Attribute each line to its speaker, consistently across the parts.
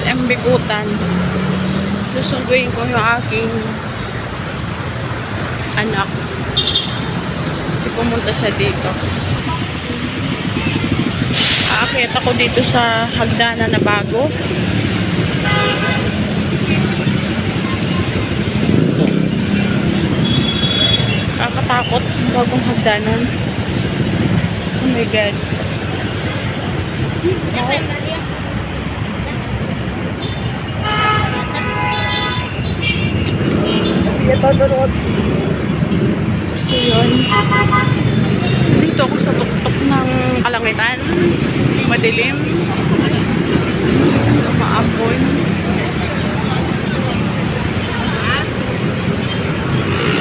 Speaker 1: SM Bikutan. Susunduin ko yung aking anak. Kasi pumunta siya dito. Aakyat ako dito sa hagdanan na bago. Nakakatakot yung bagong hagdanan. Oh my God. So yun. Dito ako sa tuktok ng kalangitan. Madilim. Maapoy.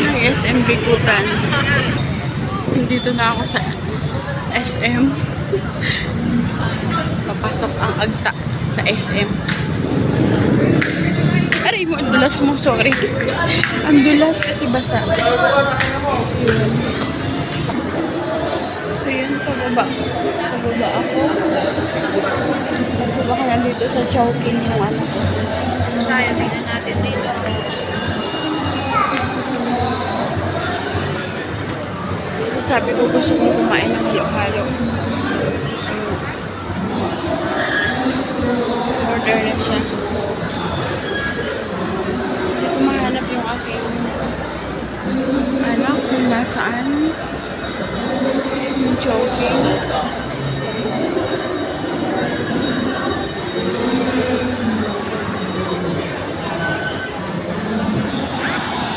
Speaker 1: Ng SM Bikutan. Dito na ako sa SM. Papasok ang agta sa SM. Aray mo, ang dulas mo, sorry. Ang dulas kasi basa. Yun. So yun, pababa. Pababa ako. Kasi baka nandito sa Chowking yung ano ko.
Speaker 2: Tayo, tingnan natin dito.
Speaker 1: So sabi ko gusto ko kumain ng halo-halo. Order na siya. Hindi ko mahanap yung aking anak kung nasaan. Yung Chowking.